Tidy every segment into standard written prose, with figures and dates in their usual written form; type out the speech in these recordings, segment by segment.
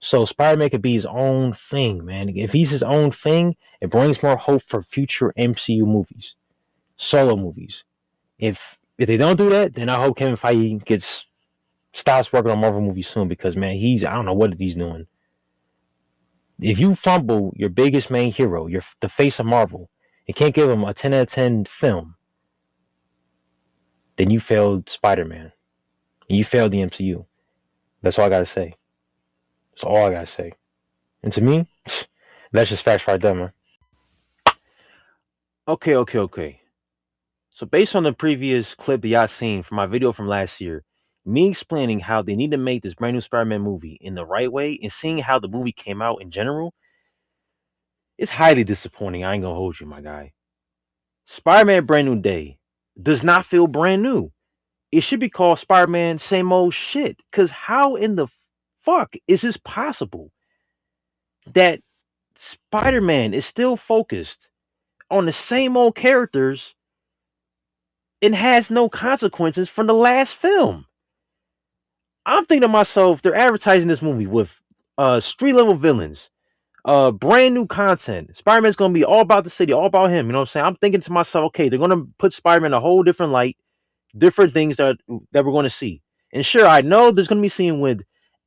So Spider-Man could be his own thing, man. If he's his own thing, it brings more hope for future MCU movies, solo movies. If they don't do that, then I hope Kevin Feige stops working on Marvel movies soon because man, I don't know what he's doing. If you fumble your biggest main hero, you're the face of Marvel, and can't give him a 10 out of 10 film, then you failed Spider-Man. And you failed the MCU. That's all I gotta say. That's all I gotta say. And to me, that's just facts right there, man. Okay. So based on the previous clip that y'all seen from my video from last year, me explaining how they need to make this brand new Spider-Man movie in the right way and seeing how the movie came out in general, it's highly disappointing. I ain't gonna hold you, my guy. Spider-Man Brand New Day does not feel brand new. It should be called Spider-Man Same Old Shit. Cause how in the fuck is this possible that Spider-Man is still focused on the same old characters and has no consequences from the last film? I'm thinking to myself, they're advertising this movie with street level villains, brand new content. Spider-Man's gonna be all about the city, all about him. You know what I'm saying? I'm thinking to myself, okay, they're gonna put Spider-Man in a whole different light, different things that we're gonna see. And sure, I know there's gonna be scene with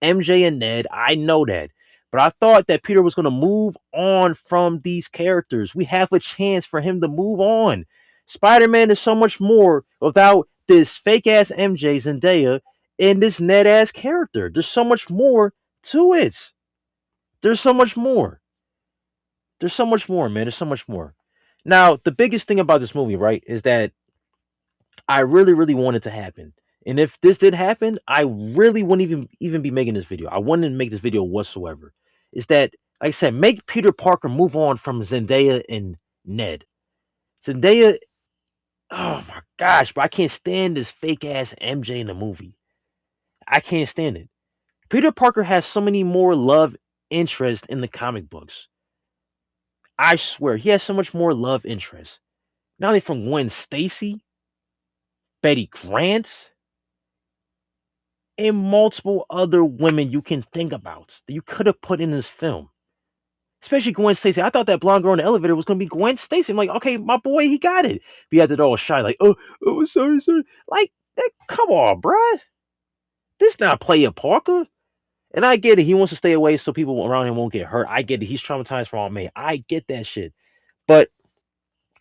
MJ and Ned. I know that. But I thought that Peter was gonna move on from these characters. We have a chance for him to move on. Spider-Man is so much more without this fake ass MJ Zendaya and this Ned ass character. There's so much more to it. There's so much more. There's so much more, man. There's so much more. Now, the biggest thing about this movie, right, is that I really, really want it to happen. And if this did happen, I really wouldn't even be making this video. I wouldn't make this video whatsoever. Is that, like I said, make Peter Parker move on from Zendaya and Ned. Zendaya, oh my gosh, but I can't stand this fake ass MJ in the movie. I can't stand it. Peter Parker has so many more love interest in the comic books. I swear, he has so much more love interest. Not only from Gwen Stacy, Betty Grant, and multiple other women you can think about that you could have put in this film. Especially Gwen Stacy. I thought that blonde girl in the elevator was gonna be Gwen Stacy. I'm like, okay, my boy, he got it. But he had it all shy, like, oh, sorry. Like, come on, bruh. This not Player Parker. And I get it. He wants to stay away so people around him won't get hurt. I get it. He's traumatized from Aunt May. I get that shit. But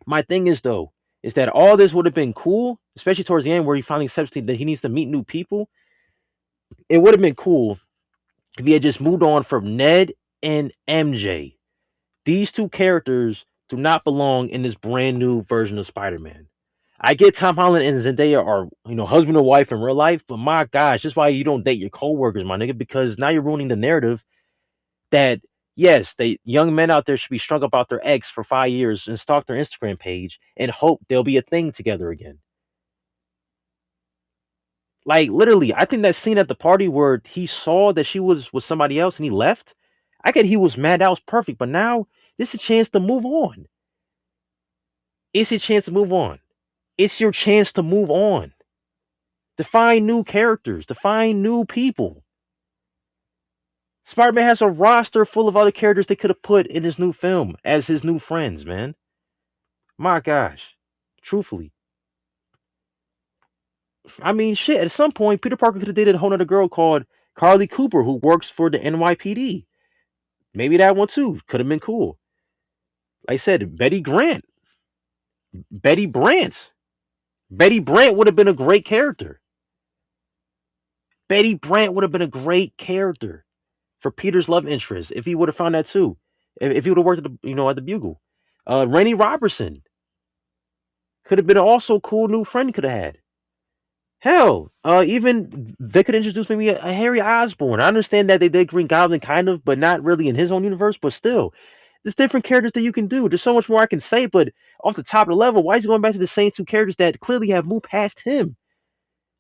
my thing is, though, is that all this would have been cool, especially towards the end where he finally accepts that he needs to meet new people. It would have been cool if he had just moved on from Ned and MJ. These two characters do not belong in this brand new version of Spider-Man. I get Tom Holland and Zendaya are, husband and wife in real life, but my gosh, that's why you don't date your coworkers, my nigga, because now you're ruining the narrative that yes, young men out there should be strung up about their ex for 5 years and stalk their Instagram page and hope they'll be a thing together again. Like literally, I think that scene at the party where he saw that she was with somebody else and he left. I get he was mad, that was perfect, but now this is a chance to move on. It's a chance to move on. It's your chance to move on. To find new characters, to find new people. Spider-Man has a roster full of other characters they could have put in his new film as his new friends, man. My gosh. Truthfully. I mean, shit, at some point, Peter Parker could have dated a whole other girl called Carly Cooper who works for the NYPD. Maybe that one too. Could have been cool. Like I said, Betty Grant. Betty Brant. Betty Brant would have been a great character. Betty Brant would have been a great character for Peter's love interest if he would have found that too. If he would have worked at the Bugle. Rainey Robertson could have been also a cool new friend could have had. Hell, even they could introduce maybe a Harry Osborn. I understand that they did Green Goblin kind of, but not really in his own universe, but still. There's different characters that you can do. There's so much more I can say, but off the top of the level, why is he going back to the same two characters that clearly have moved past him?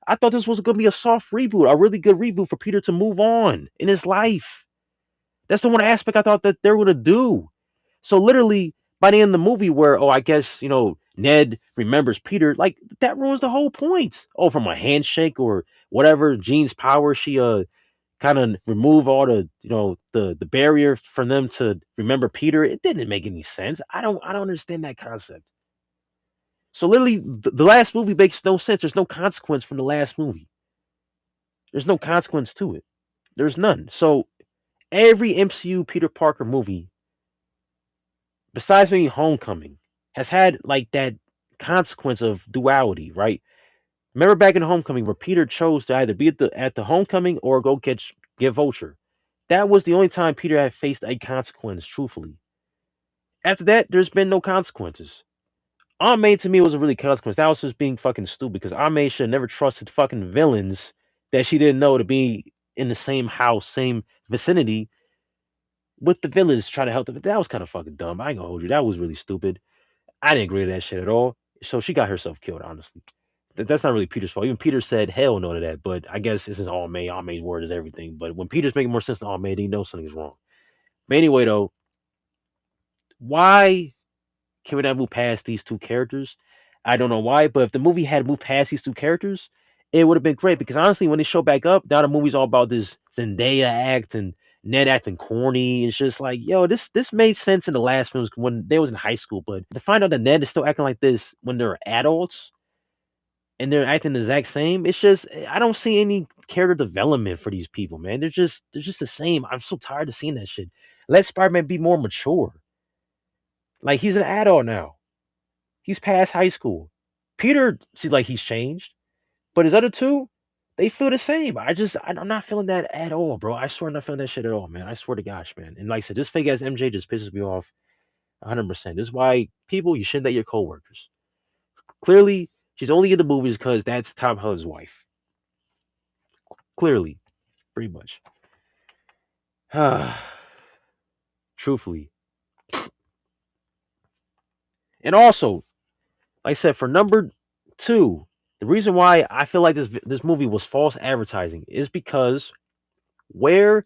I thought this was going to be a soft reboot, a really good reboot for Peter to move on in his life. That's the one aspect I thought that they were going to do. So literally, by the end of the movie where, I guess, Ned remembers Peter, like, that ruins the whole point. Oh, from a handshake or whatever, Jean's power, she kind of remove all the barrier for them to remember Peter. It didn't make any sense. I don't understand that concept. So literally, the last movie makes no sense. There's no consequence from the last movie. There's no consequence to it. There's none. So every MCU Peter Parker movie, besides maybe Homecoming, has had like that consequence of duality, right? Remember back in Homecoming where Peter chose to either be at the Homecoming or go get Vulture. That was the only time Peter had faced a consequence, truthfully. After that, there's been no consequences. Aunt May to me was a really consequence. That was just being fucking stupid because Aunt May should have never trusted fucking villains that she didn't know to be in the same house, same vicinity with the villains trying to help them. That was kind of fucking dumb. I ain't gonna hold you. That was really stupid. I didn't agree with that shit at all. So she got herself killed, honestly. That's not really Peter's fault. Even Peter said hell no to that, but I guess this is Aunt May. Aunt May's word is everything. But when Peter's making more sense than Aunt May, then you know something's wrong. But anyway, though, why can we not move past these two characters? I don't know why, but if the movie had moved past these two characters, it would have been great. Because honestly, when they show back up, now the movie's all about this Zendaya act and Ned acting corny. It's just like, yo, this made sense in the last films when they was in high school, but to find out that Ned is still acting like this when they're adults and they're acting the exact same, it's just I don't see any character development for these people, man. They're just the same. I'm so tired of seeing that shit. Let Spider-Man be more mature. Like he's an adult now. He's past high school. Peter seems like he's changed, but his other two, they feel the same. I'm not feeling that at all, bro. I swear I'm not feeling that shit at all, man. I swear to gosh, man. And like I said, this fake ass MJ just pisses me off 100%. This is why people, you shouldn't date your coworkers. Clearly, she's only in the movies because that's Tom Holland's wife. Clearly, pretty much. Truthfully. And also, like I said, for number two, the reason why I feel like this movie was false advertising is because where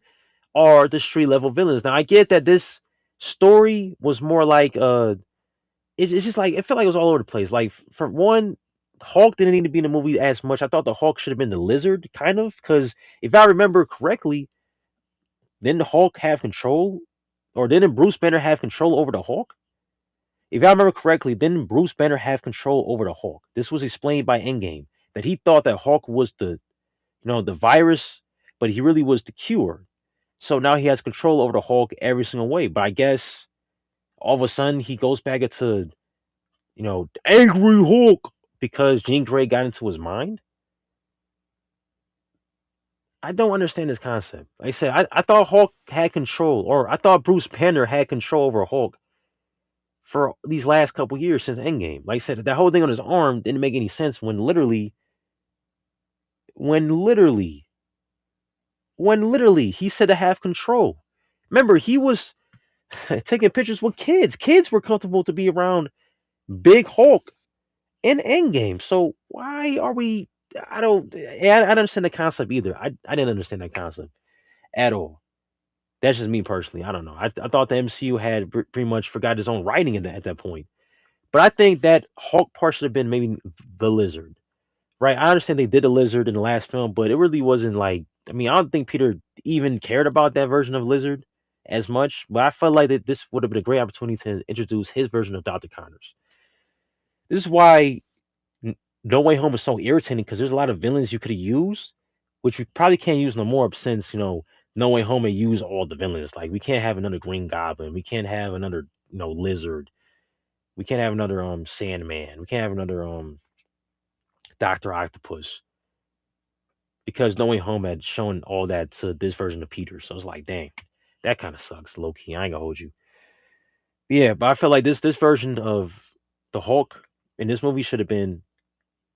are the street level villains? Now I get that this story was more like it's just like it felt like it was all over the place. Like for one, Hulk didn't need to be in the movie as much. I thought the Hulk should have been the Lizard, kind of, because if I remember correctly, didn't the Hulk have control, or didn't Bruce Banner have control over the Hulk? If I remember correctly, didn't Bruce Banner have control over the Hulk? This was explained by Endgame that he thought that Hulk was the virus, but he really was the cure. So now he has control over the Hulk every single way. But I guess all of a sudden he goes back into, angry Hulk because Jean Grey got into his mind. I don't understand this concept. Like I said, I thought Hulk had control, or I thought Bruce Banner had control over Hulk for these last couple years since Endgame. Like I said, that whole thing on his arm didn't make any sense when literally he said to have control. Remember, he was taking pictures with kids. Kids were comfortable to be around Big Hulk in Endgame. So why are we? I don't understand the concept either. I didn't understand that concept at all. That's just me personally. I don't know. I thought the MCU had pretty much forgot his own writing at that point. But I think that Hulk part should have been maybe the Lizard, right? I understand they did the Lizard in the last film, but it really wasn't like. I mean, I don't think Peter even cared about that version of Lizard as much. But I felt like that this would have been a great opportunity to introduce his version of Dr. Connors. This is why No Way Home is so irritating because there's a lot of villains you could have used, which we probably can't use no more since No Way Home and use all the villains. Like we can't have another Green Goblin, we can't have another Lizard, we can't have another Sandman, we can't have another Doctor Octopus because No Way Home had shown all that to this version of Peter. So it's like, dang, that kind of sucks, low key. I ain't gonna hold you. Yeah, but I feel like this version of the Hulk in this movie should have been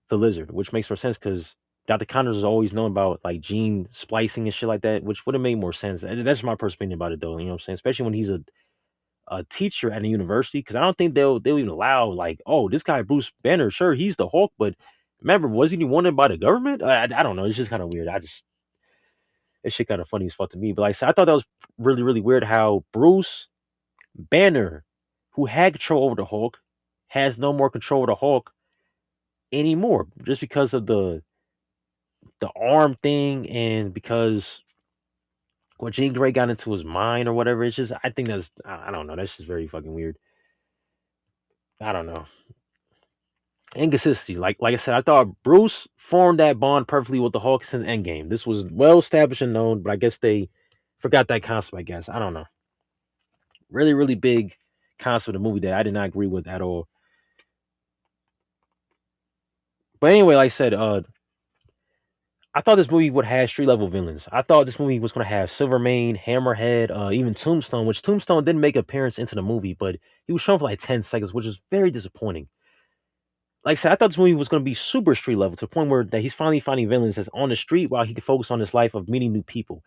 the Lizard, which makes more sense because Dr. Connors is always known about like gene splicing and shit like that, which would have made more sense. And that's my personal opinion about it, though. You know what I'm saying? Especially when he's a teacher at a university, because I don't think they'll even allow like, oh, this guy Bruce Banner, sure he's the Hulk, but remember, wasn't he wanted by the government? I don't know. It's just kind of weird. It's shit kind of funny as fuck to me. But like I said, I thought that was really really weird how Bruce Banner, who had control over the Hulk, has no more control over the Hulk anymore, just because of the arm thing and because what Jean Grey got into his mind or whatever. It's just I think that's I don't know. That's just very fucking weird. I don't know. Inconsistency. Like I said, I thought Bruce formed that bond perfectly with the Hulk since Endgame. This was well established and known, but I guess they forgot that concept. I guess I don't know. Really, really big concept of the movie that I did not agree with at all. But anyway, like I said, I thought this movie would have street level villains. I thought this movie was going to have Silvermane, Hammerhead, even Tombstone, which Tombstone didn't make an appearance into the movie, but he was shown for like 10 seconds, which is very disappointing. Like I said, I thought this movie was going to be super street level to the point where that he's finally finding villains that's on the street while he could focus on his life of meeting new people.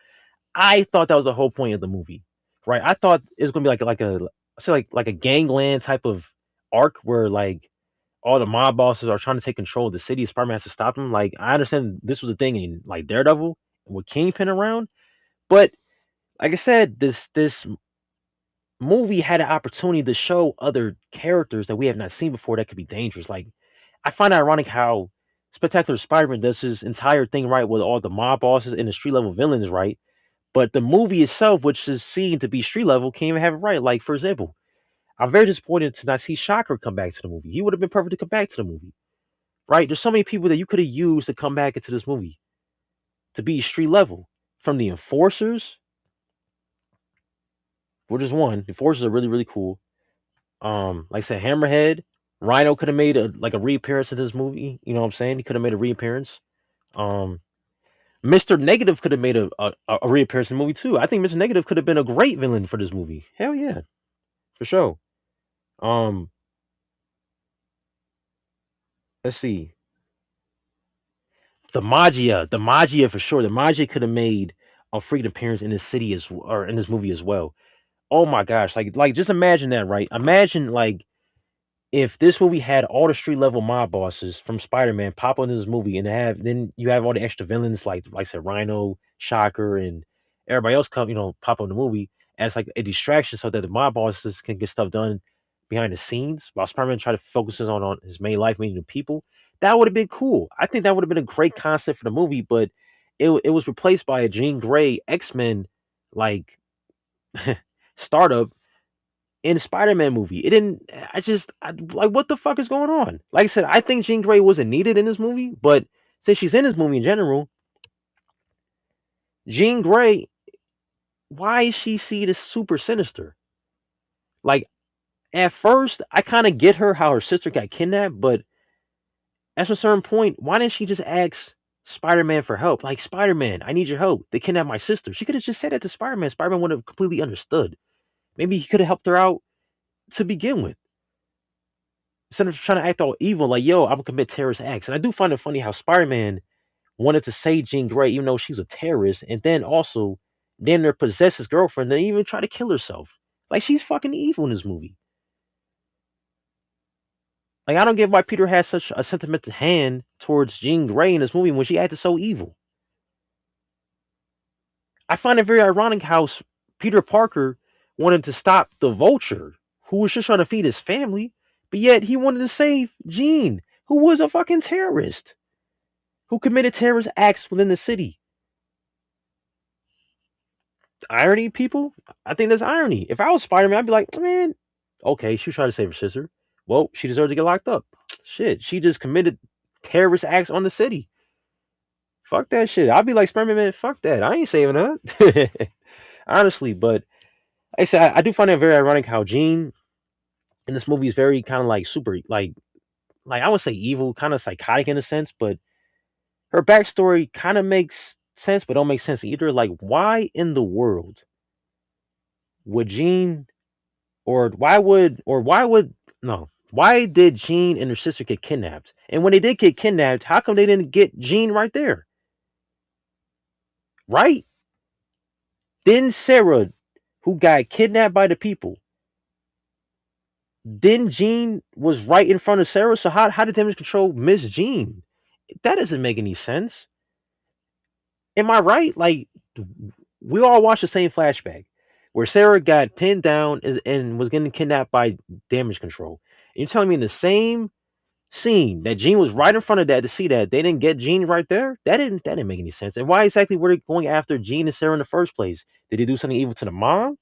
I thought that was the whole point of the movie, right? I thought it was going to be like a say like a gangland type of arc where like all the mob bosses are trying to take control of the city. Spider-Man has to stop them. Like I understand this was a thing in like Daredevil with Kingpin around, but like I said, this movie had an opportunity to show other characters that we have not seen before that could be dangerous. Like I find it ironic how Spectacular Spider-Man does his entire thing right with all the mob bosses and the street level villains right, but the movie itself, which is seen to be street level, can't even have it right. Like for example, I'm very disappointed to not see Shocker come back to the movie. He would have been perfect to come back to the movie. Right? There's so many people that you could have used to come back into this movie to be street level. From the Enforcers, which is one. The Enforcers are really, really cool. Like I said, Hammerhead, Rhino could have made a reappearance in this movie. You know what I'm saying? He could have made a reappearance. Um, Mr. Negative could have made a reappearance in the movie too. I think Mr. Negative could have been a great villain for this movie. Hell yeah, for sure. Um, let's see. The Magia for sure. The Magia could have made a freaking appearance in this city or in this movie as well. Oh my gosh, like just imagine that, right? Imagine like if this movie had all the street level mob bosses from Spider-Man pop into this movie and then you have all the extra villains like I said, Rhino, Shocker, and everybody else come, pop on the movie as like a distraction so that the mob bosses can get stuff done behind the scenes while Spider-Man try to focus on his main life, meeting the people. That would have been cool. I think that would have been a great concept for the movie, but it was replaced by a Jean Grey X-Men like startup in the Spider-Man movie. It didn't. Like what the fuck is going on? Like I said, I think Jean Grey wasn't needed in this movie, but since she's in this movie in general, Jean Grey, why is she seen as super sinister? Like at first, I kind of get how her sister got kidnapped, but at a certain point, why didn't she just ask Spider-Man for help? Like Spider-Man, I need your help. They kidnapped my sister. She could have just said that to Spider-Man. Spider-Man would have completely understood. Maybe he could have helped her out to begin with. Instead of trying to act all evil, like, yo, I'm gonna commit terrorist acts. And I do find it funny how Spider-Man wanted to save Jean Grey, even though she was a terrorist, and then also then there possessed his girlfriend, then even try to kill herself. Like she's fucking evil in this movie. Like I don't get why Peter has such a sentimental hand towards Jean Grey in this movie when she acted so evil. I find it very ironic how Peter Parker wanted to stop the Vulture, who was just trying to feed his family, but yet he wanted to save Jean, who was a fucking terrorist, who committed terrorist acts within the city. Irony, people? I think that's irony. If I was Spider Man, I'd be like, man, okay, she was trying to save her sister. Well, she deserves to get locked up. Shit, she just committed terrorist acts on the city. Fuck that shit. I'd be like, Spider Man, fuck that. I ain't saving her. Honestly, but like I said, I do find it very ironic how Jean in this movie is very kind of like super, like I would say evil, kind of psychotic in a sense, but her backstory kind of makes sense, but don't make sense either. Like, why in the world would Jean, or why would no? Why did Jean and her sister get kidnapped? And when they did get kidnapped, how come they didn't get Jean right there? Right? Then Sarah, who got kidnapped by the people, then Jean was right in front of Sarah. So how did damage control miss Jean? That doesn't make any sense. Am I right? Like we all watched the same flashback where Sarah got pinned down and was getting kidnapped by damage control. You're telling me in the same Scene that Jean was right in front of that to see that they didn't get Jean right there. That didn't make any sense. And why exactly were they going after Jean and Sarah in the first place? Did they do something evil to the mom?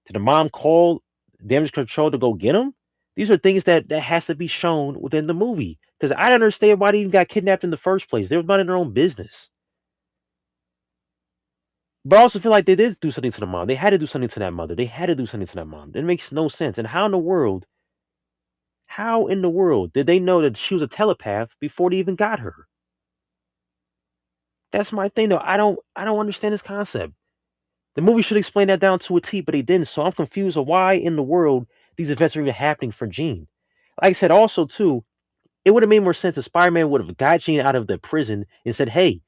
Did the mom call damage control to go get him? These are things that has to be shown within the movie. Because I don't understand why they even got kidnapped in the first place. They were not in their own business. But I also feel like they did do something to the mom. They had to do something to that mother. They had to do something to that mom. It makes no sense. And how in the world did they know that she was a telepath before they even got her? That's my thing though. I don't understand this concept. The movie should explain that down to a T, but they didn't. So I'm confused of why in the world these events are even happening for Jean. Like I said, also too, it would have made more sense if Spider-Man would have got Jean out of the prison and said, "Hey,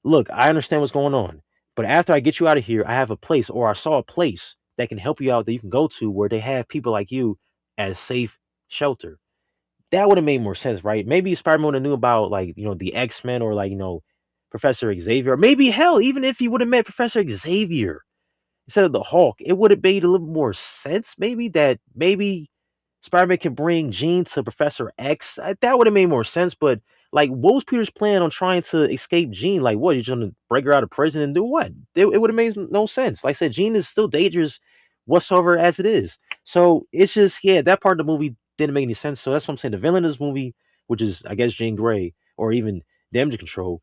look, I understand what's going on, but after I get you out of here, I have a place, or I saw a place that can help you out that you can go to where they have people like you as safe shelter." That would have made more sense, right? Maybe Spider-Man would have knew about like the X-Men or like Professor Xavier. Or maybe hell, even if he would have met Professor Xavier instead of the Hulk, it would have made a little more sense. Maybe Spider-Man can bring Jean to Professor X. That would have made more sense. But like, what was Peter's plan on trying to escape Jean? Like, what? He's gonna break her out of prison and do what? It would have made no sense. Like I said, Jean is still dangerous whatsoever as it is. So it's just that part of the movie didn't make any sense. So that's what I'm saying. The villain of this movie, which is I guess Jean Grey or even Damage Control,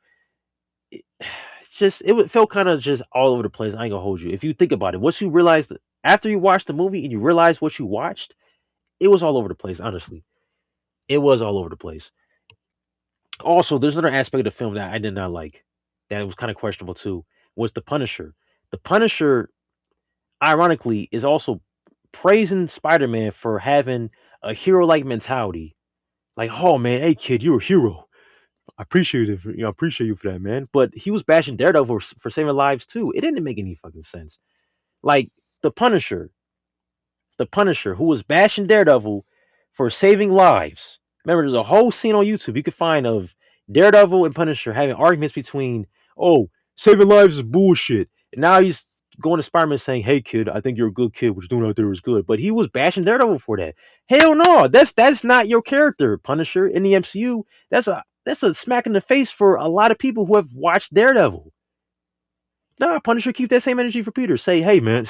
it felt kind of just all over the place. I ain't gonna hold you. If you think about it, once you realize after you watched the movie and you realize what you watched, it was all over the place. Honestly, it was all over the place. Also, there's another aspect of the film that I did not like. That was kind of questionable too. Was the Punisher? The Punisher, ironically, is also praising Spider-Man for having a hero-like mentality. Like, oh man, hey kid, you're a hero. I appreciate it. I appreciate you for that, man. But he was bashing Daredevil for saving lives too. It didn't make any fucking sense. Like the Punisher, who was bashing Daredevil for saving lives. Remember, there's a whole scene on YouTube you can find of Daredevil and Punisher having arguments between, oh, saving lives is bullshit. And now he's going to Spider-Man saying, hey kid, I think you're a good kid. What you're doing out there is good. But he was bashing Daredevil for that. Hell no, that's not your character, Punisher, in the MCU. That's a smack in the face for a lot of people who have watched Daredevil. Nah, Punisher, keep that same energy for Peter. Say, hey man,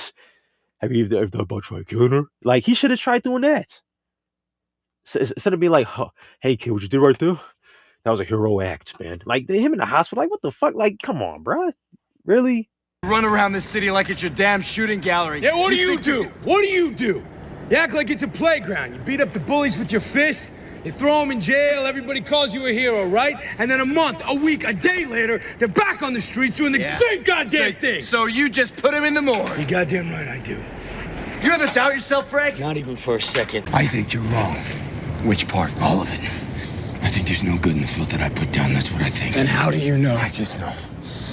have you ever thought about trying killing her? Like he should have tried doing that. Instead of being like, huh, hey kid, what you did right there? That was a hero act, man. Like him in the hospital, like what the fuck? Like, come on, bro. Really? Run around this city like it's your damn shooting gallery. Yeah, what do you do? What do you do? You act like it's a playground. You beat up the bullies with your fists. You throw them in jail. Everybody calls you a hero, right? And then a month, a week, a day later, they're back on the streets doing the same goddamn thing. So you just put him in the morgue. You goddamn right I do. You ever doubt yourself, Frank? Not even for a second. I think you're wrong. Which part? All of it. I think there's no good in the filth that I put down. That's what I think. And how do you know? I just know.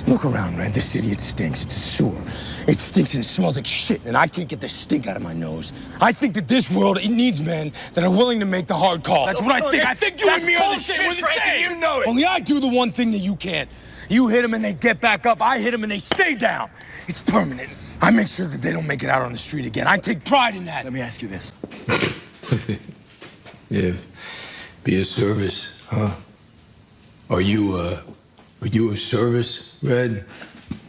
Look around, Red. This city, it stinks. It's a sewer. It stinks and it smells like shit, and I can't get the stink out of my nose. I think that this world, it needs men that are willing to make the hard call. That's what I think. I think you and me are the same. We're the same. You know it. Only I do the one thing that you can't. You hit them and they get back up. I hit them and they stay down. It's permanent. I make sure that they don't make it out on the street again. I take pride in that. Let me ask you this. Yeah, be a service, huh? Are you a service, Red?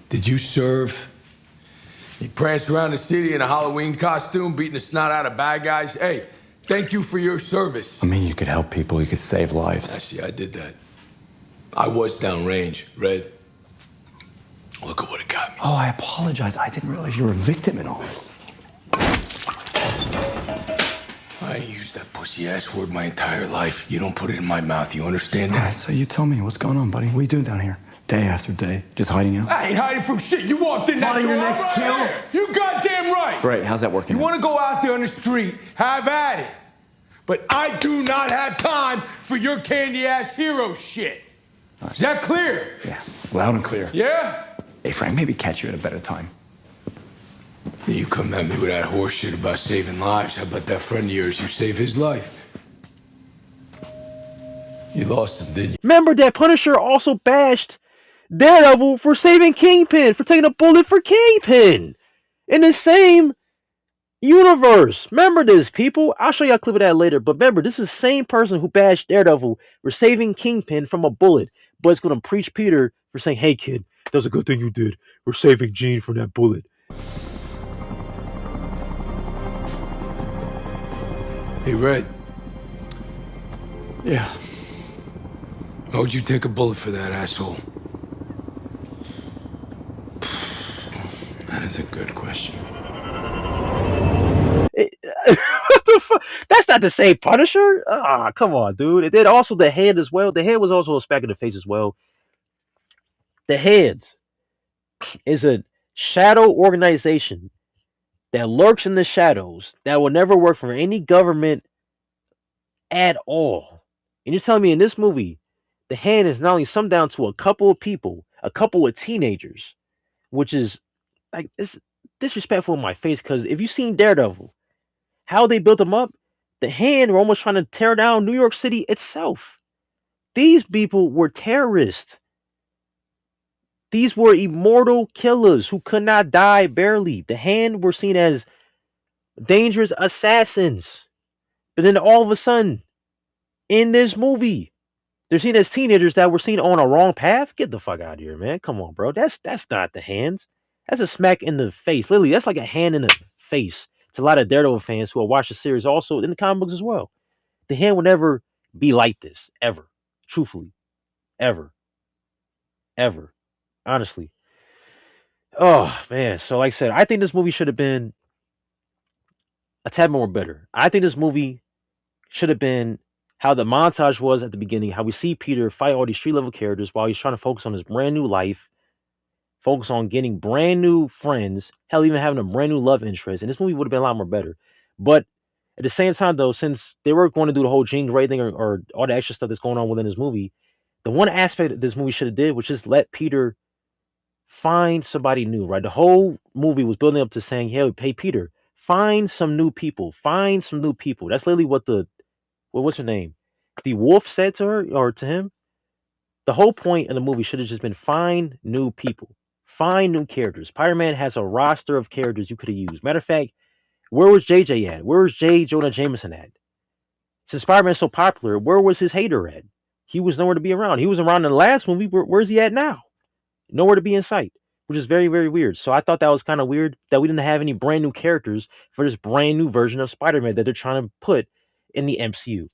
Did you serve? You pranced around the city in a Halloween costume, beating the snot out of bad guys. Hey, thank you for your service. I mean, you could help people, you could save lives. Actually, I did that. I was downrange, Red. Look at what it got me. Oh, I apologize. I didn't realize you were a victim in all this. I ain't used that pussy ass word my entire life. You don't put it in my mouth. You understand All that? right, so you tell me, what's going on, buddy? What are you doing down here? Day after day, just hiding out? I ain't hiding from shit. You walked in that door. your next right kill? here. You goddamn right. Great, how's that working? You want to go out there on the street, have at it. But I do not have time for your candy-ass hero shit. Is that clear? Yeah, loud and clear. Yeah? Hey, Frank, maybe catch you at a better time. You come at me with that horse shit about saving lives. How about that friend of yours? You save his life. You lost him, didn't you? Remember that Punisher also bashed Daredevil for saving Kingpin, for taking a bullet for Kingpin. In the same Universe. Remember this, people. I'll show you a clip of that later. But remember, this is the same person who bashed Daredevil for saving Kingpin from a bullet, but it's going to preach Peter for saying, "Hey, kid, that's a good thing you did. We're saving Jean from that bullet." Hey, Red. Yeah. Why would you take a bullet for that asshole? That is a good question. What the fuck? That's not the same Punisher. Ah, come on, dude. And then also the head as well. The head was also a smack in the face as well. The heads is a shadow organization that lurks in the shadows that will never work for any government at all. And you're telling me in this movie, the hand is not only summed down to a couple of people, a couple of teenagers, which is like it's disrespectful in my face. Because if you've seen Daredevil, how they built him up, the hand were almost trying to tear down New York City itself. These people were terrorists. These were immortal killers who could not die barely. The hand were seen as dangerous assassins. But then all of a sudden, in this movie, they're seen as teenagers that were seen on a wrong path. Get the fuck out of here, man. Come on, bro. That's not the hands. That's a smack in the face. Literally, that's like a hand in the face. It's a lot of Daredevil fans who have watched the series also in the comic books as well. The hand will never be like this, ever. Truthfully. Ever. Ever. Honestly. Oh, man. So, like I said, I think this movie should have been a tad more better. I think this movie should have been how the montage was at the beginning, how we see Peter fight all these street level characters while he's trying to focus on his brand new life, focus on getting brand new friends, hell, even having a brand new love interest. And this movie would have been a lot more better. But at the same time, though, since they were going to do the whole Jean Grey thing or all the extra stuff that's going on within this movie, the one aspect that this movie should have did was just let Peter find somebody new, right? The whole movie was building up to saying, hey, Peter, find some new people. Find some new people. That's literally what what's her name? The wolf said to her or to him. The whole point of the movie should have just been find new people. Find new characters. Spider-Man has a roster of characters you could have used. Matter of fact, where was JJ at? Where was J. Jonah Jameson at? Since Spider-Man's so popular, where was his hater at? He was nowhere to be around. He was around in the last movie. Where's he at now? Nowhere to be in sight, which is very, very weird. So I thought that was kind of weird that we didn't have any brand new characters for this brand new version of Spider-Man that they're trying to put in the MCU.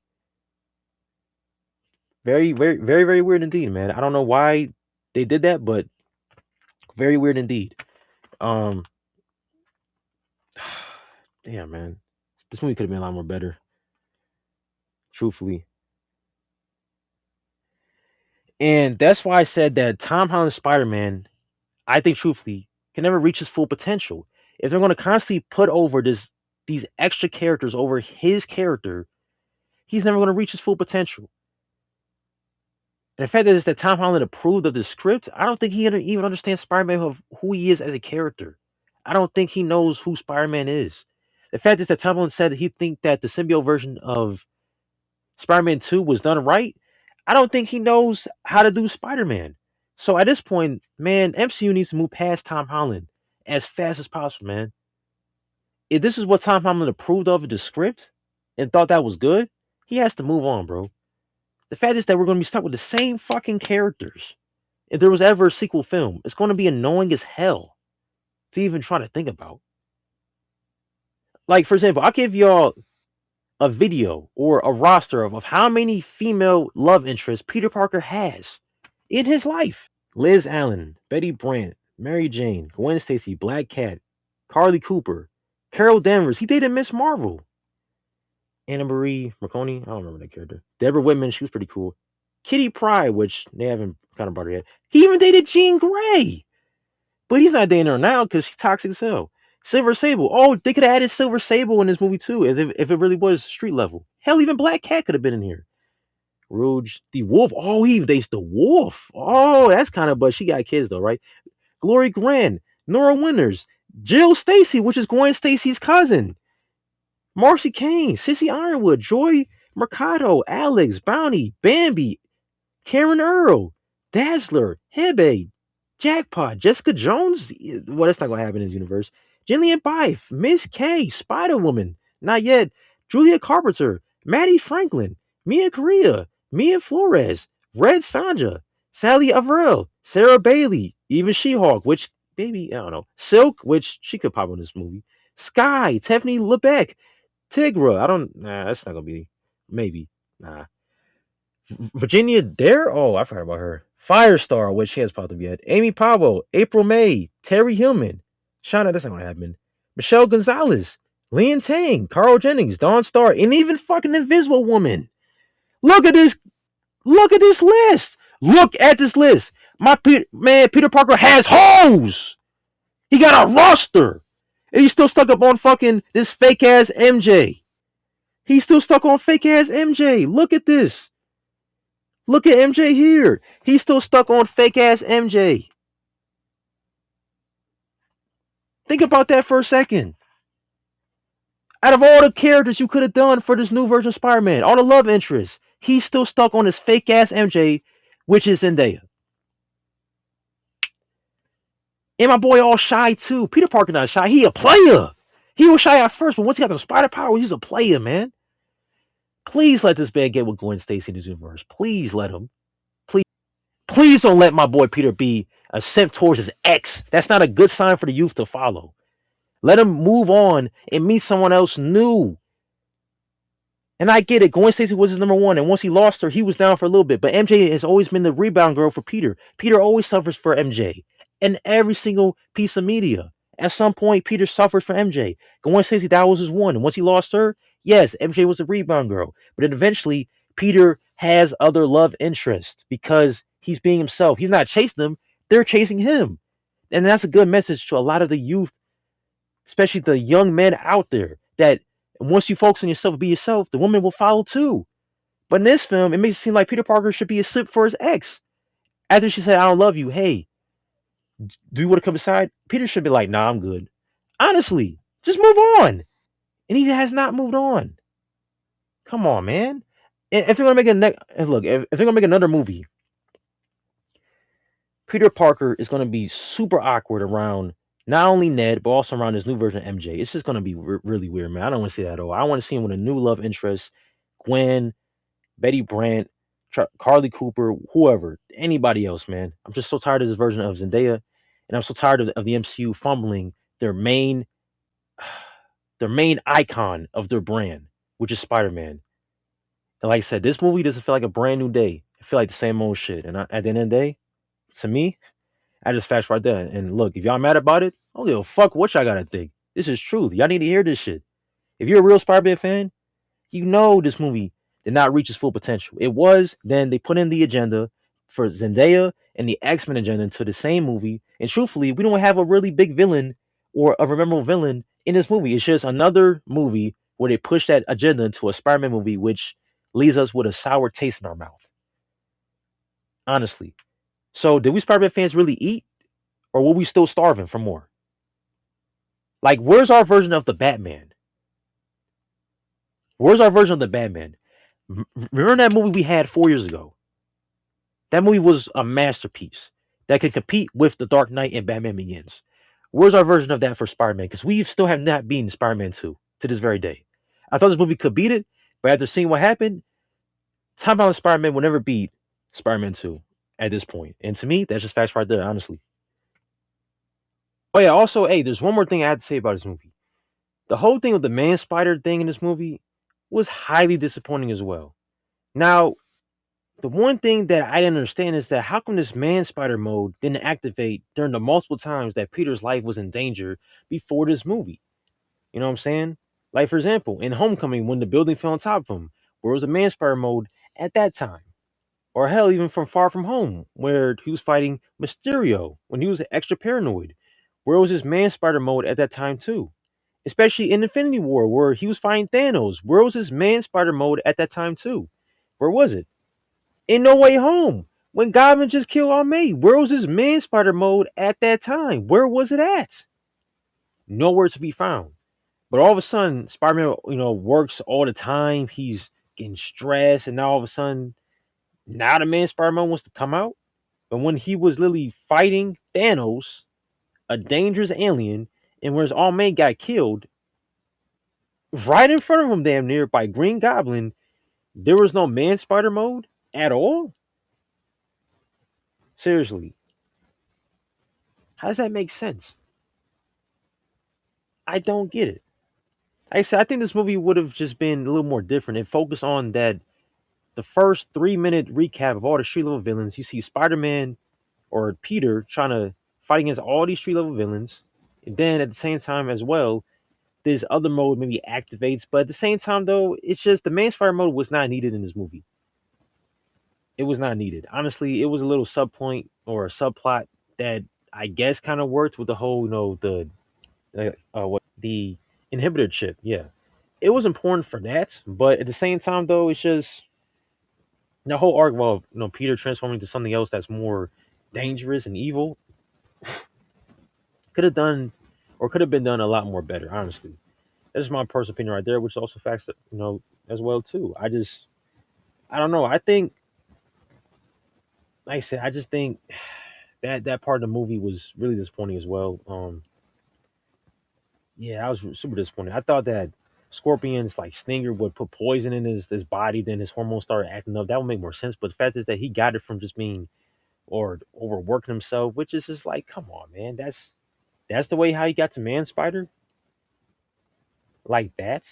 Very, very, very, very weird indeed, man. I don't know why they did that, but very weird indeed. Um, damn, man, this movie could have been a lot more better. Truthfully, and that's why I said that Tom Holland's Spider-Man, I think, truthfully, can never reach his full potential. If they're going to constantly put over these extra characters over his character, he's never going to reach his full potential. And the fact is that Tom Holland approved of the script, I don't think he even understands Spider-Man of who he is as a character. I don't think he knows who Spider-Man is. The fact is that Tom Holland said he think that the symbiote version of Spider-Man 2 was done right. I don't think he knows how to do Spider-Man. So at this point, man, MCU needs to move past Tom Holland as fast as possible, man. If this is what Tom Holland approved of in the script and thought that was good, he has to move on, bro. The fact is that we're going to be stuck with the same fucking characters. If there was ever a sequel film, it's going to be annoying as hell to even try to think about. Like, for example, I'll give y'all a video or a roster of how many female love interests Peter Parker has in his life. Liz Allen, Betty Brant, Mary Jane, Gwen Stacy, Black Cat, Carly Cooper, Carol Danvers. He dated Miss Marvel. Anna Marie Marconi, I don't remember that character. Deborah Whitman, she was pretty cool. Kitty Pryde, which they haven't kind of brought her yet. He even dated Jean Grey. But he's not dating her now because she's toxic as hell. Silver Sable. Oh, they could have added Silver Sable in this movie too, if it really was street level. Hell, even Black Cat could have been in here. Rouge, the Wolf. Oh, he dates the Wolf. Oh, that's kind of, but she got kids though, right? Glory Grant, Nora Winters, Jill Stacy, which is Gwen Stacy's cousin. Marcy Kane, Sissy Ironwood, Joy Mercado, Alex, Bounty, Bambi, Karen Earl, Dazzler, Hebe, Jackpot, Jessica Jones. Well, that's not gonna happen in this universe. Jillian Byfe, Miss K, Spider Woman. Not yet. Julia Carpenter, Maddie Franklin, Mia Correa, Mia Flores, Red Sanja, Sally Averill, Sarah Bailey, even She-Hulk, which maybe I don't know. Silk, which she could pop in this movie. Sky, Tiffany LeBeck, Tigra. I don't. Nah, that's not gonna be. Maybe. Nah. Virginia Dare? Oh, I forgot about her. Firestar, which she has popped up yet. Amy Powell, April May, Terry Hillman, Shauna, that's not gonna happen. Michelle Gonzalez, Lian Tang, Carl Jennings, Dawn Star, and even fucking Invisible Woman. Look at this. Look at this list. Look at this list. Man, Peter Parker has hoes. He got a roster. And he's still stuck up on fucking this fake ass MJ. He's still stuck on fake ass MJ. Look at this. Look at MJ here. He's still stuck on fake ass MJ. Think about that for a second. Out of all the characters you could have done for this new version of Spider-Man, all the love interests, he's still stuck on his fake ass MJ, which is Zendaya. And my boy all shy too. Peter Parker not shy. He a player. He was shy at first, but once he got the spider power, he's a player, man. Please let this man get with Gwen Stacy in this universe. Please let him. Please don't let my boy Peter be a simp towards his ex. That's not a good sign for the youth to follow. Let him move on and meet someone else new. And I get it. Gwen Stacy was his number one. And once he lost her, he was down for a little bit. But MJ has always been the rebound girl for Peter. Peter always suffers for MJ in every single piece of media. At some point, Peter suffers for MJ. Gwen Stacy, that was his one. And once he lost her, yes, MJ was the rebound girl. But then eventually, Peter has other love interests because he's being himself. He's not chasing them. They're chasing him. And that's a good message to a lot of the youth, especially the young men out there, that once you focus on yourself and be yourself, the woman will follow too. But in this film, it makes it seem like Peter Parker should be a simp for his ex. After she said, I don't love you, hey, do you want to come aside? Peter should be like, nah, I'm good. Honestly, just move on. And he has not moved on. Come on, man. If you're gonna make if they're gonna make another movie, Peter Parker is gonna be super awkward around not only Ned but also around this new version of MJ. It's just gonna be really weird, man. I don't want to see that at all. I want to see him with a new love interest, Gwen, Betty Brant, Carly Cooper, whoever, anybody else, man. I'm just so tired of this version of Zendaya, and I'm so tired of the MCU fumbling their main icon of their brand, which is Spider-Man. And like I said, this movie doesn't feel like a brand new day. It feels like the same old shit. And at the end of the day, to me, I just fast right there. And look, if y'all mad about it, I don't give a fuck what y'all gotta think. This is truth. Y'all need to hear this shit. If you're a real Spider-Man fan, you know this movie did not reach its full potential. It was, then they put in the agenda for Zendaya and the X-Men agenda into the same movie. And truthfully, we don't have a really big villain or a memorable villain in this movie. It's just another movie where they push that agenda into a Spider-Man movie, which leaves us with a sour taste in our mouth. Honestly. So did we Spider-Man fans really eat? Or were we still starving for more? Like, where's our version of the Batman? Where's our version of the Batman? Remember that movie we had 4 years ago? That movie was a masterpiece that could compete with The Dark Knight and Batman Begins. Where's our version of that for Spider-Man? Because we still have not beaten Spider-Man 2 to this very day. I thought this movie could beat it, but after seeing what happened, Tom Holland Spider-Man will never beat Spider-Man 2 at this point. And to me, that's just facts right there, honestly. Oh yeah, also, hey, there's one more thing I had to say about this movie. The whole thing with the man spider thing in this movie was highly disappointing as well. Now, the one thing that I didn't understand is that how come this man spider mode didn't activate during the multiple times that Peter's life was in danger before this movie? You know what I'm saying? Like, for example, in Homecoming, when the building fell on top of him, where was the man spider mode at that time? Or hell, even from Far From Home, where he was fighting Mysterio when he was extra paranoid. Where was his man spider mode at that time too? Especially in Infinity War, where he was fighting Thanos. Where was his man spider mode at that time too? Where was it? In No Way Home, when Goblin just killed Aunt May, where was his man spider mode at that time? Where was it at? Nowhere to be found. But all of a sudden, Spider-Man, works all the time. He's getting stressed, and now all of a sudden, now the man Spider-Man wants to come out. But when he was literally fighting Thanos, a dangerous alien, and where his all mate got killed right in front of him, damn near by Green Goblin. There was no man spider mode at all. Seriously, how does that make sense? I don't get it. Like I said, I think this movie would have just been a little more different and focused on that the first 3 minute recap of all the street level villains. You see Spider Man or Peter trying to fight against all these street level villains. And then at the same time as well, this other mode maybe activates. But at the same time though, it's just the main Spider mode was not needed in this movie. It was not needed. Honestly, it was a little subpoint or a subplot that I guess kind of worked with the whole, what the inhibitor chip. Yeah, it was important for that, but at the same time though, it's just the whole arc of Peter transforming into something else that's more dangerous and evil could have done or could have been done a lot more better. Honestly, that's my personal opinion right there, which also facts that as well too. I don't know. I think, like I said, I just think that part of the movie was really disappointing as well. Yeah, I was super disappointed. I thought that Scorpion's like stinger would put poison in his body, then his hormones started acting up. That would make more sense. But the fact is that he got it from just being or overworking himself, which is just like, come on, man. That's the way how he got to Man Spider, like that,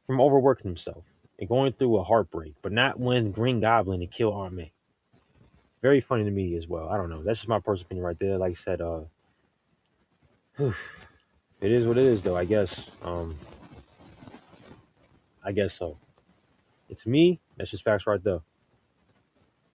from overworking himself and going through a heartbreak, but not when Green Goblin and kill Aunt May. Very funny to me as well. I don't know. That's just my personal opinion right there. Like I said, it is what it is, though. I guess. I guess so. It's me. That's just facts right there.